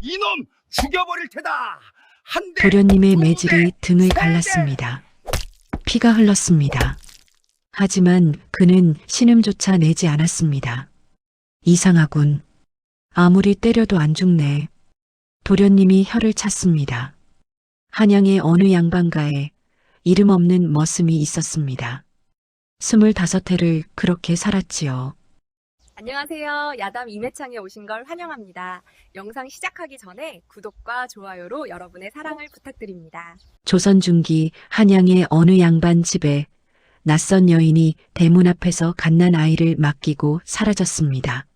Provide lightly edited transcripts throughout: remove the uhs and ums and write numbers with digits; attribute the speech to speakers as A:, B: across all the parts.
A: 이놈 죽여버릴 테다. 한 대,
B: 도련님의
A: 두
B: 매질이
A: 대,
B: 등을
A: 세 대.
B: 갈랐습니다. 피가 흘렀습니다. 하지만 그는 신음조차 내지 않았습니다. 이상하군. 아무리 때려도 안 죽네. 도련님이 혀를 찼습니다. 한양의 어느 양반가에 이름 없는 머슴이 있었습니다. 25해를 그렇게 살았지요.
C: 안녕하세요. 야담 임혜창에 오신 걸 환영합니다. 영상 시작하기 전에 구독과 좋아요로 여러분의 사랑을 부탁드립니다.
B: 조선 중기 한양의 어느 양반 집에 낯선 여인이 대문 앞에서 갓난 아이를 맡기고 사라졌습니다.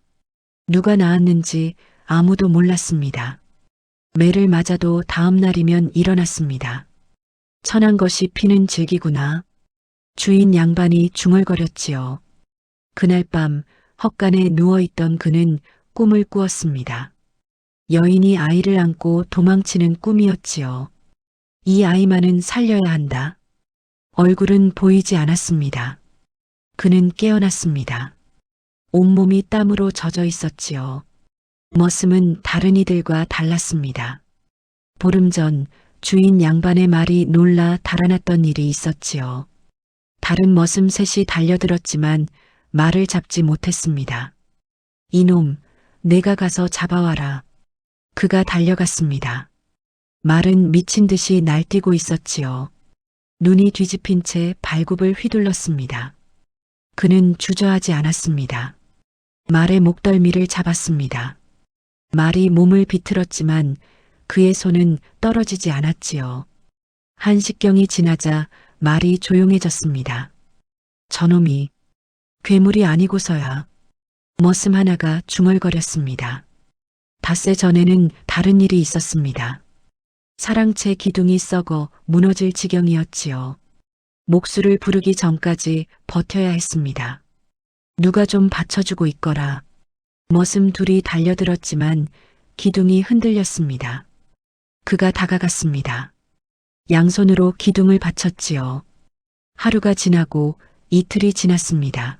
B: 누가 낳았는지 아무도 몰랐습니다. 매를 맞아도 다음 날이면 일어났습니다. 천한 것이 피는 즐기구나. 주인 양반이 중얼거렸지요. 그날 밤 헛간에 누워있던 그는 꿈을 꾸었습니다. 여인이 아이를 안고 도망치는 꿈이었지요. 이 아이만은 살려야 한다. 얼굴은 보이지 않았습니다. 그는 깨어났습니다. 온몸이 땀으로 젖어 있었지요. 머슴은 다른 이들과 달랐습니다. 보름 전 주인 양반의 말이 놀라 달아났던 일이 있었지요. 다른 머슴 셋이 달려들었지만 말을 잡지 못했습니다. 이놈, 내가 가서 잡아와라. 그가 달려갔습니다. 말은 미친 듯이 날뛰고 있었지요. 눈이 뒤집힌 채 발굽을 휘둘렀습니다. 그는 주저하지 않았습니다. 말의 목덜미를 잡았습니다. 말이 몸을 비틀었지만 그의 손은 떨어지지 않았지요. 한식경이 지나자 말이 조용해졌습니다. 저놈이 괴물이 아니고서야. 머슴 하나가 중얼거렸습니다. 닷새 전에는 다른 일이 있었습니다. 사랑채 기둥이 썩어 무너질 지경이었지요. 목수를 부르기 전까지 버텨야 했습니다. 누가 좀 받쳐주고 있거라. 머슴 둘이 달려들었지만 기둥이 흔들렸습니다. 그가 다가갔습니다. 양손으로 기둥을 받쳤지요. 하루가 지나고 이틀이 지났습니다.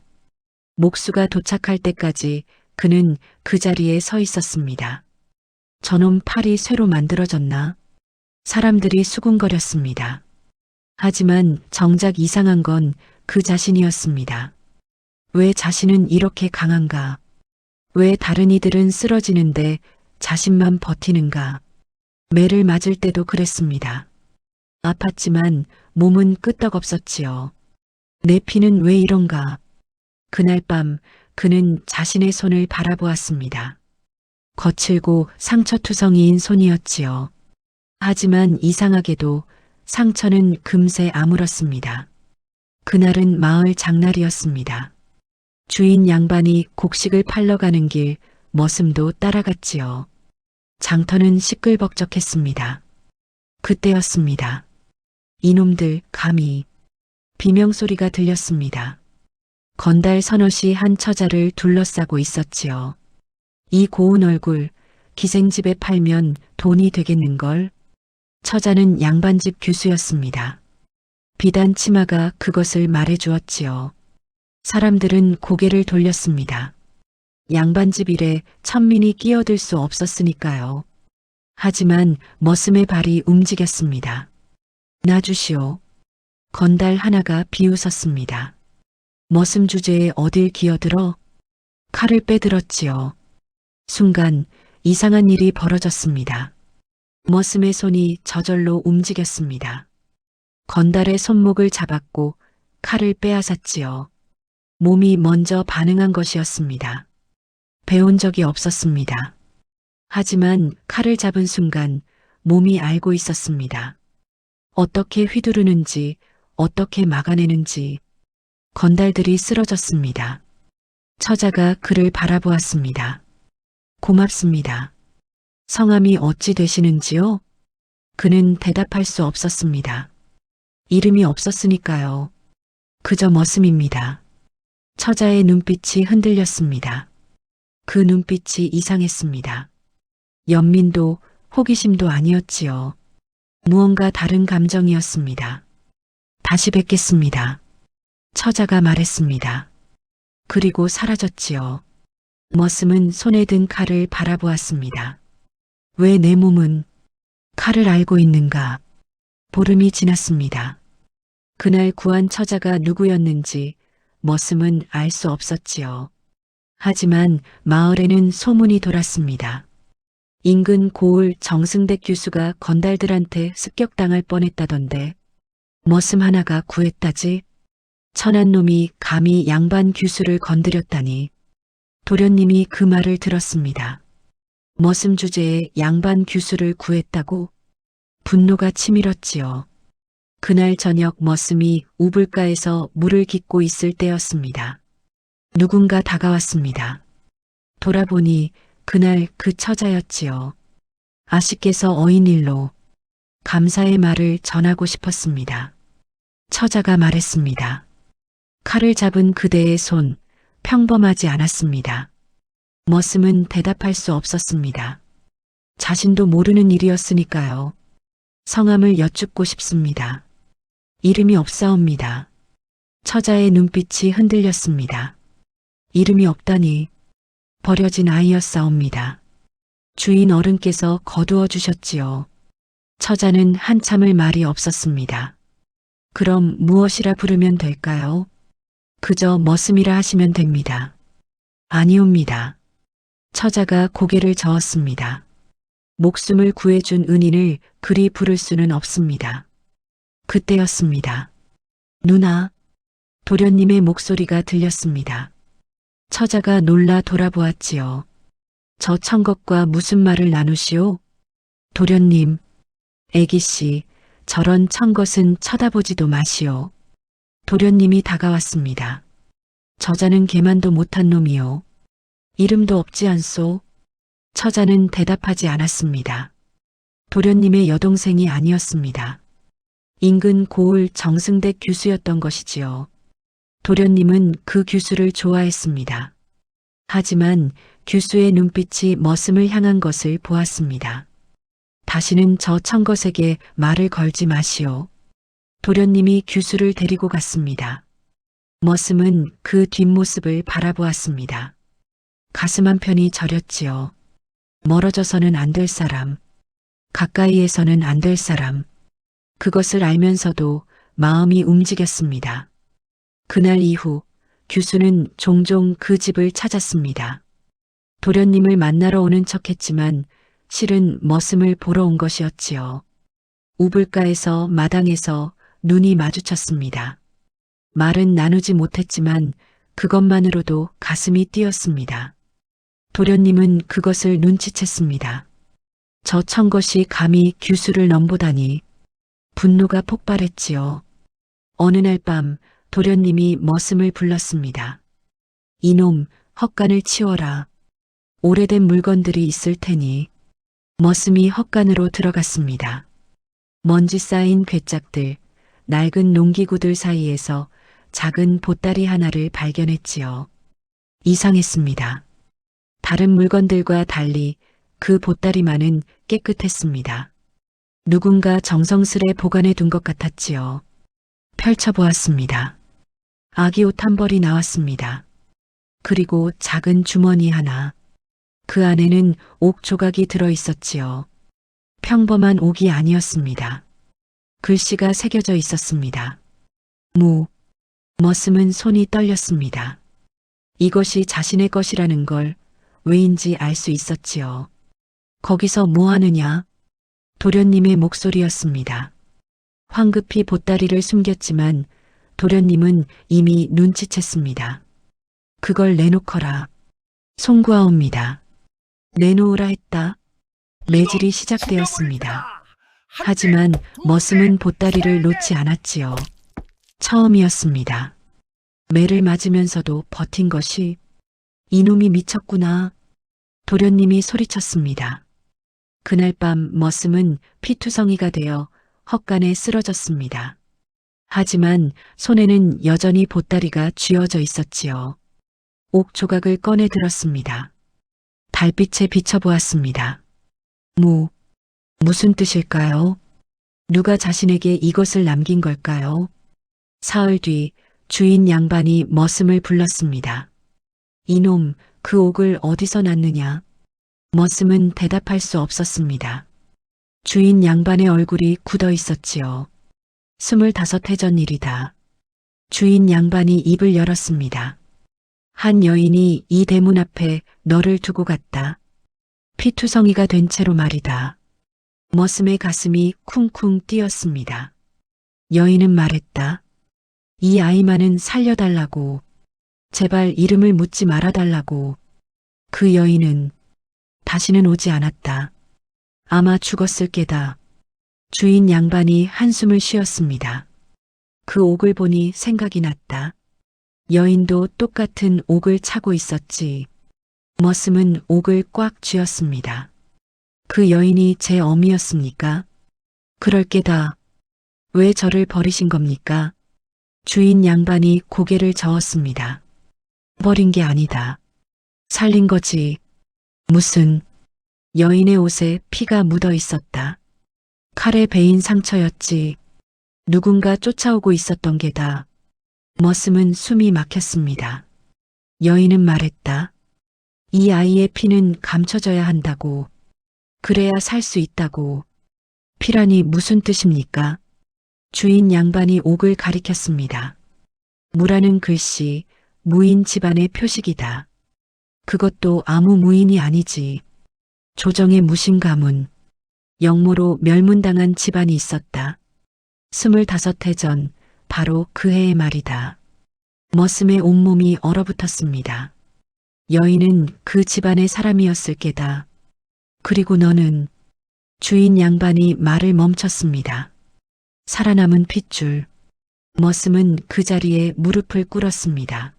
B: 목수가 도착할 때까지 그는 그 자리에 서 있었습니다. 저놈 팔이 쇠로 만들어졌나? 사람들이 수군거렸습니다. 하지만 정작 이상한 건 그 자신이었습니다. 왜 자신은 이렇게 강한가? 왜 다른 이들은 쓰러지는데 자신만 버티는가? 매를 맞을 때도 그랬습니다. 아팠지만 몸은 끄떡없었지요. 내 피는 왜 이런가? 그날 밤 그는 자신의 손을 바라보았습니다. 거칠고 상처투성이인 손이었지요. 하지만 이상하게도 상처는 금세 아물었습니다. 그날은 마을 장날이었습니다. 주인 양반이 곡식을 팔러 가는 길 머슴도 따라갔지요. 장터는 시끌벅적했습니다. 그때였습니다. 이놈들 감히 비명소리가 들렸습니다. 건달 서너시 한 처자를 둘러싸고 있었지요. 이 고운 얼굴 기생집에 팔면 돈이 되겠는걸? 처자는 양반집 교수였습니다. 비단 치마가 그것을 말해주었지요. 사람들은 고개를 돌렸습니다. 양반집 일에 천민이 끼어들 수 없었으니까요. 하지만 머슴의 발이 움직였습니다. 놔주시오. 건달 하나가 비웃었습니다. 머슴 주제에 어딜 기어들어? 칼을 빼들었지요. 순간 이상한 일이 벌어졌습니다. 머슴의 손이 저절로 움직였습니다. 건달의 손목을 잡았고 칼을 빼앗았지요. 몸이 먼저 반응한 것이었습니다. 배운 적이 없었습니다. 하지만 칼을 잡은 순간 몸이 알고 있었습니다. 어떻게 휘두르는지, 어떻게 막아내는지. 건달들이 쓰러졌습니다. 처자가 그를 바라보았습니다. 고맙습니다. 성함이 어찌 되시는지요? 그는 대답할 수 없었습니다. 이름이 없었으니까요. 그저 머슴입니다. 처자의 눈빛이 흔들렸습니다. 그 눈빛이 이상했습니다. 연민도 호기심도 아니었지요. 무언가 다른 감정이었습니다. 다시 뵙겠습니다. 처자가 말했습니다. 그리고 사라졌지요. 머슴은 손에 든 칼을 바라보았습니다. 왜 내 몸은 칼을 알고 있는가? 보름이 지났습니다. 그날 구한 처자가 누구였는지 머슴은 알 수 없었지요. 하지만 마을에는 소문이 돌았습니다. 인근 고을 정승댁 교수가 건달들한테 습격당할 뻔했다던데 머슴 하나가 구했다지? 천한 놈이 감히 양반 교수를 건드렸다니. 도련님이 그 말을 들었습니다. 머슴 주제에 양반 교수를 구했다고? 분노가 치밀었지요. 그날 저녁 머슴이 우불가에서 물을 깃고 있을 때였습니다. 누군가 다가왔습니다. 돌아보니 그날 그 처자였지요. 아씨께서 어인일로 감사의 말을 전하고 싶었습니다. 처자가 말했습니다. 칼을 잡은 그대의 손 평범하지 않았습니다. 머슴은 대답할 수 없었습니다. 자신도 모르는 일이었으니까요. 성함을 여쭙고 싶습니다. 이름이 없사옵니다. 처자의 눈빛이 흔들렸습니다. 이름이 없다니 버려진 아이였사옵니다. 주인 어른께서 거두어 주셨지요. 처자는 한참을 말이 없었습니다. 그럼 무엇이라 부르면 될까요? 그저 머슴이라 하시면 됩니다. 아니옵니다. 처자가 고개를 저었습니다. 목숨을 구해준 은인을 그리 부를 수는 없습니다. 그때였습니다. 누나, 도련님의 목소리가 들렸습니다. 처자가 놀라 돌아보았지요. 저 청것과 무슨 말을 나누시오? 도련님, 애기씨, 저런 청것은 쳐다보지도 마시오. 도련님이 다가왔습니다. 저자는 개만도 못한 놈이요. 이름도 없지 않소? 처자는 대답하지 않았습니다. 도련님의 여동생이 아니었습니다. 인근 고을 정승댁 교수였던 것이지요. 도련님은 그 교수를 좋아했습니다. 하지만 교수의 눈빛이 머슴을 향한 것을 보았습니다. 다시는 저 청것에게 말을 걸지 마시오. 도련님이 교수를 데리고 갔습니다. 머슴은 그 뒷모습을 바라보았습니다. 가슴 한편이 저렸지요. 멀어져서는 안 될 사람, 가까이에서는 안 될 사람, 그것을 알면서도 마음이 움직였습니다. 그날 이후 교수는 종종 그 집을 찾았습니다. 도련님을 만나러 오는 척했지만 실은 머슴을 보러 온 것이었지요. 우불가에서 마당에서 눈이 마주쳤습니다. 말은 나누지 못했지만 그것만으로도 가슴이 뛰었습니다. 도련님은 그것을 눈치챘습니다. 저 청것이 감히 교수를 넘보다니 분노가 폭발했지요. 어느 날 밤 도련님이 머슴을 불렀습니다. 이놈, 헛간을 치워라. 오래된 물건들이 있을 테니. 머슴이 헛간으로 들어갔습니다. 먼지 쌓인 괴짝들, 낡은 농기구들 사이에서 작은 보따리 하나를 발견했지요. 이상했습니다. 다른 물건들과 달리 그 보따리만은 깨끗했습니다. 누군가 정성스레 보관해 둔 것 같았지요. 펼쳐보았습니다. 아기 옷 한 벌이 나왔습니다. 그리고 작은 주머니 하나. 그 안에는 옥 조각이 들어 있었지요. 평범한 옥이 아니었습니다. 글씨가 새겨져 있었습니다. 머슴은 손이 떨렸습니다. 이것이 자신의 것이라는 걸 왜인지 알 수 있었지요. 거기서 뭐 하느냐? 도련님의 목소리였습니다. 황급히 보따리를 숨겼지만 도련님은 이미 눈치챘습니다. 그걸 내놓거라. 송구하옵니다. 내놓으라 했다. 매질이 시작되었습니다. 하지만 머슴은 보따리를 놓지 않았지요. 처음이었습니다. 매를 맞으면서도 버틴 것이 이놈이 미쳤구나. 도련님이 소리쳤습니다. 그날 밤 머슴은 피투성이가 되어 헛간에 쓰러졌습니다. 하지만 손에는 여전히 보따리가 쥐어져 있었지요. 옥 조각을 꺼내 들었습니다. 달빛에 비춰보았습니다. 무슨 뜻일까요? 누가 자신에게 이것을 남긴 걸까요? 사흘 뒤 주인 양반이 머슴을 불렀습니다. 이놈, 그 옥을 어디서 났느냐? 머슴은 대답할 수 없었습니다. 주인 양반의 얼굴이 굳어 있었지요. 25해 전 일이다. 주인 양반이 입을 열었습니다. 한 여인이 이 대문 앞에 너를 두고 갔다. 피투성이가 된 채로 말이다. 머슴의 가슴이 쿵쿵 뛰었습니다. 여인은 말했다. 이 아이만은 살려달라고. 제발 이름을 묻지 말아달라고. 그 여인은 다시는 오지 않았다. 아마 죽었을 게다. 주인 양반이 한숨을 쉬었습니다. 그 옥을 보니 생각이 났다. 여인도 똑같은 옥을 차고 있었지. 머슴은 옥을 꽉 쥐었습니다. 그 여인이 제 어미였습니까? 그럴 게다. 왜 저를 버리신 겁니까? 주인 양반이 고개를 저었습니다. 버린 게 아니다. 살린 거지. 무슨. 여인의 옷에 피가 묻어 있었다. 칼에 베인 상처였지. 누군가 쫓아오고 있었던 게다. 머슴은 숨이 막혔습니다. 여인은 말했다. 이 아이의 피는 감춰져야 한다고. 그래야 살 수 있다고. 피라니 무슨 뜻입니까? 주인 양반이 옥을 가리켰습니다. 무라는 글씨, 무인 집안의 표식이다. 그것도 아무 무인이 아니지. 조정의 무신 가문. 영모로 멸문당한 집안이 있었다. 25해 전, 바로 그 해의 말이다. 머슴의 온몸이 얼어붙었습니다. 여인은 그 집안의 사람이었을 게다. 그리고 너는. 주인 양반이 말을 멈췄습니다. 살아남은 핏줄. 머슴은 그 자리에 무릎을 꿇었습니다.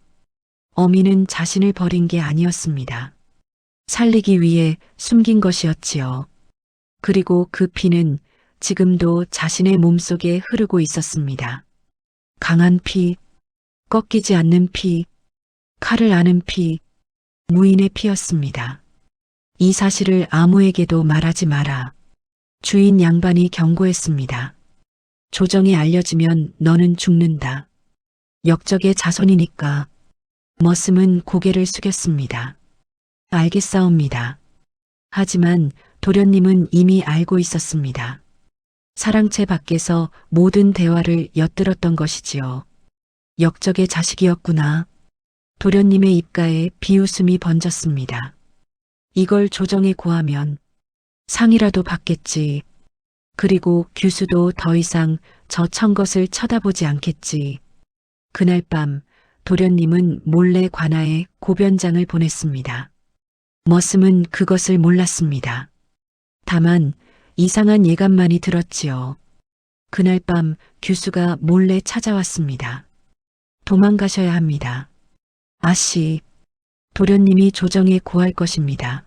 B: 어미는 자신을 버린 게 아니었습니다. 살리기 위해 숨긴 것이었지요. 그리고 그 피는 지금도 자신의 몸속에 흐르고 있었습니다. 강한 피, 꺾이지 않는 피, 칼을 아는 피, 무인의 피였습니다. 이 사실을 아무에게도 말하지 마라. 주인 양반이 경고했습니다. 조정이 알려지면 너는 죽는다. 역적의 자손이니까. 머슴은 고개를 숙였습니다. 알겠사옵니다. 하지만 도련님은 이미 알고 있었습니다. 사랑채 밖에서 모든 대화를 엿들었던 것이지요. 역적의 자식이었구나. 도련님의 입가에 비웃음이 번졌습니다. 이걸 조정에 고하면 상이라도 받겠지. 그리고 규수도 더 이상 저 청것을 쳐다보지 않겠지. 그날 밤 도련님은 몰래 관아에 고변장을 보냈습니다. 머슴은 그것을 몰랐습니다. 다만 이상한 예감만이 들었지요. 그날 밤 규수가 몰래 찾아왔습니다. 도망가셔야 합니다. 아씨, 도련님이 조정에 고할 것입니다.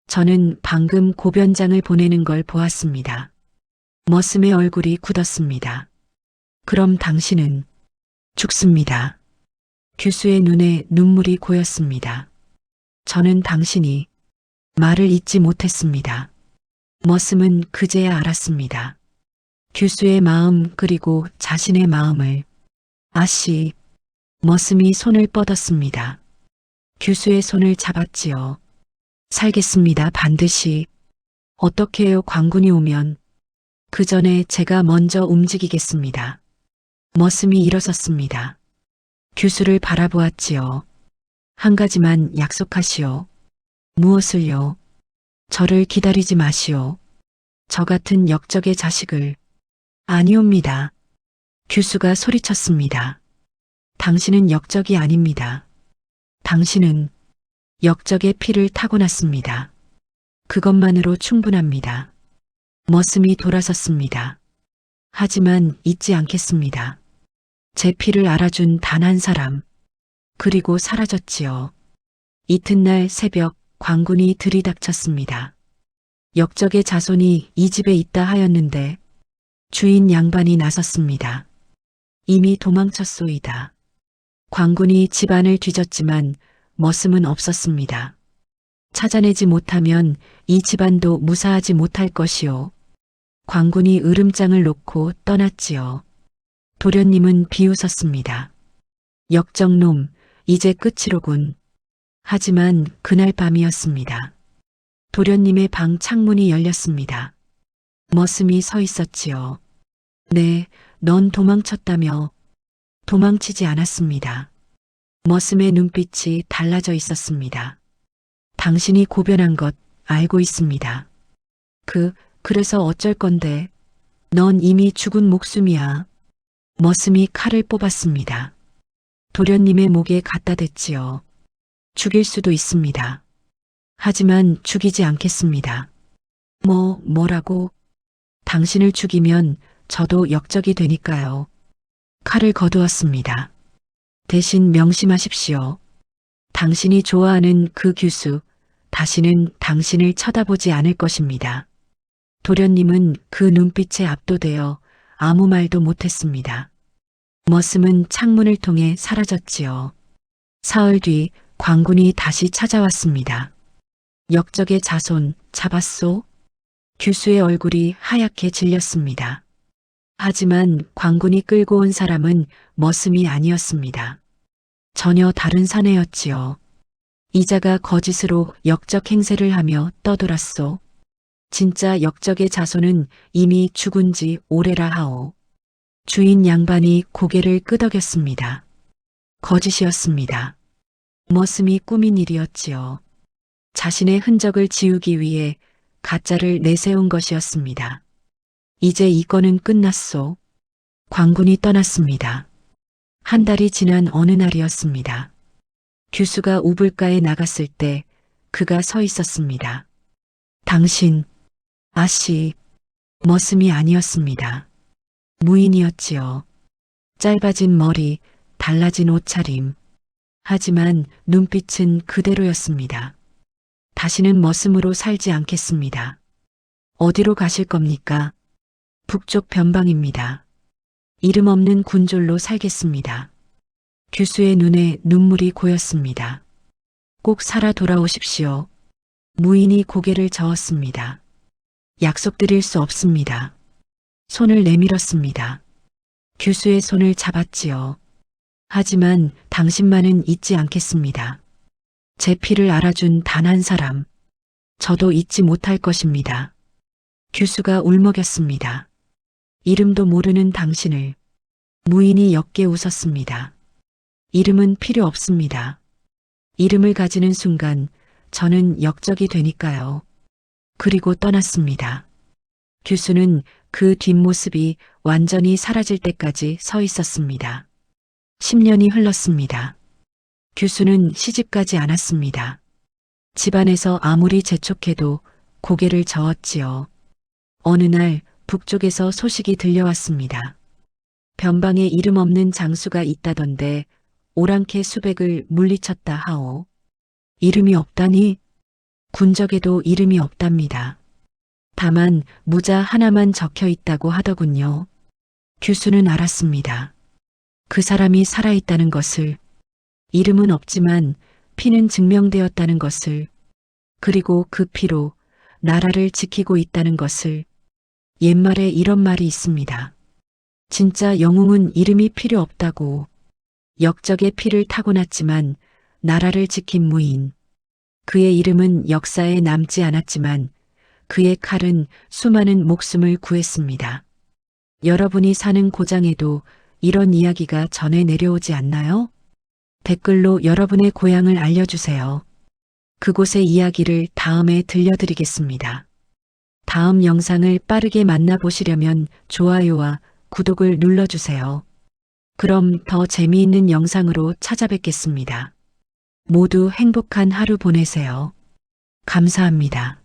B: 저는 방금 고변장을 보내는 걸 보았습니다. 머슴의 얼굴이 굳었습니다. 그럼 당신은 죽습니다. 규수의 눈에 눈물이 고였습니다. 저는 당신이 말을 잊지 못했습니다. 머슴은 그제야 알았습니다. 규수의 마음 그리고 자신의 마음을. 아씨, 머슴이 손을 뻗었습니다. 규수의 손을 잡았지요. 살겠습니다, 반드시. 어떻게 해요, 광군이 오면. 그 전에 제가 먼저 움직이겠습니다. 머슴이 일어섰습니다. 규수를 바라보았지요. 한 가지만 약속하시오. 무엇을요? 저를 기다리지 마시오. 저 같은 역적의 자식을. 아니옵니다. 규수가 소리쳤습니다. 당신은 역적이 아닙니다. 당신은 역적의 피를 타고났습니다. 그것만으로 충분합니다. 머슴이 돌아섰습니다. 하지만 잊지 않겠습니다. 제 피를 알아준 단 한 사람. 그리고 사라졌지요. 이튿날 새벽 광군이 들이닥쳤습니다. 역적의 자손이 이 집에 있다 하였는데 주인 양반이 나섰습니다. 이미 도망쳤소이다. 광군이 집안을 뒤졌지만 머슴은 없었습니다. 찾아내지 못하면 이 집안도 무사하지 못할 것이요. 광군이 으름장을 놓고 떠났지요. 도련님은 비웃었습니다. 역적놈, 이제 끝이로군. 하지만 그날 밤이었습니다. 도련님의 방 창문이 열렸습니다. 머슴이 서 있었지요. 네, 넌 도망쳤다며. 도망치지 않았습니다. 머슴의 눈빛이 달라져 있었습니다. 당신이 고변한 것 알고 있습니다. 그래서 어쩔 건데? 넌 이미 죽은 목숨이야. 머슴이 칼을 뽑았습니다. 도련님의 목에 갖다 댔지요. 죽일 수도 있습니다. 하지만 죽이지 않겠습니다. 뭐라고? 당신을 죽이면 저도 역적이 되니까요. 칼을 거두었습니다. 대신 명심하십시오. 당신이 좋아하는 그 규수, 다시는 당신을 쳐다보지 않을 것입니다. 도련님은 그 눈빛에 압도되어 아무 말도 못했습니다. 머슴은 창문을 통해 사라졌지요. 사흘 뒤 광군이 다시 찾아왔습니다. 역적의 자손 잡았소? 규수의 얼굴이 하얗게 질렸습니다. 하지만 광군이 끌고 온 사람은 머슴이 아니었습니다. 전혀 다른 사내였지요. 이자가 거짓으로 역적 행세를 하며 떠돌았소. 진짜 역적의 자손은 이미 죽은 지 오래라 하오. 주인 양반이 고개를 끄덕였습니다. 거짓이었습니다. 머슴이 꾸민 일이었지요. 자신의 흔적을 지우기 위해 가짜를 내세운 것이었습니다. 이제 이 건은 끝났소. 광군이 떠났습니다. 한 달이 지난 어느 날이었습니다. 규수가 우물가에 나갔을 때 그가 서 있었습니다. 당신, 아씨, 머슴이 아니었습니다. 무인이었지요. 짧아진 머리, 달라진 옷차림. 하지만 눈빛은 그대로였습니다. 다시는 머슴으로 살지 않겠습니다. 어디로 가실 겁니까? 북쪽 변방입니다. 이름 없는 군졸로 살겠습니다. 규수의 눈에 눈물이 고였습니다. 꼭 살아 돌아오십시오. 무인이 고개를 저었습니다. 약속드릴 수 없습니다. 손을 내밀었습니다. 규수의 손을 잡았지요. 하지만 당신만은 잊지 않겠습니다. 제 피를 알아준 단 한 사람, 저도 잊지 못할 것입니다. 규수가 울먹였습니다. 이름도 모르는 당신을. 무인이 옅게 웃었습니다. 이름은 필요 없습니다. 이름을 가지는 순간 저는 역적이 되니까요. 그리고 떠났습니다. 규수는 그 뒷모습이 완전히 사라질 때까지 서 있었습니다. 10년이 흘렀습니다. 규수는 시집가지 않았습니다. 집안에서 아무리 재촉해도 고개를 저었지요. 어느 날 북쪽에서 소식이 들려왔습니다. 변방에 이름 없는 장수가 있다던데 오랑캐 수백을 물리쳤다 하오. 이름이 없다니? 군적에도 이름이 없답니다. 다만 무자 하나만 적혀 있다고 하더군요. 규수는 알았습니다. 그 사람이 살아있다는 것을, 이름은 없지만 피는 증명되었다는 것을, 그리고 그 피로 나라를 지키고 있다는 것을. 옛말에 이런 말이 있습니다. 진짜 영웅은 이름이 필요 없다고. 역적의 피를 타고났지만 나라를 지킨 무인. 그의 이름은 역사에 남지 않았지만 그의 칼은 수많은 목숨을 구했습니다. 여러분이 사는 고장에도 이런 이야기가 전해 내려오지 않나요? 댓글로 여러분의 고향을 알려주세요. 그곳의 이야기를 다음에 들려드리겠습니다. 다음 영상을 빠르게 만나보시려면 좋아요와 구독을 눌러주세요. 그럼 더 재미있는 영상으로 찾아뵙겠습니다. 모두 행복한 하루 보내세요. 감사합니다.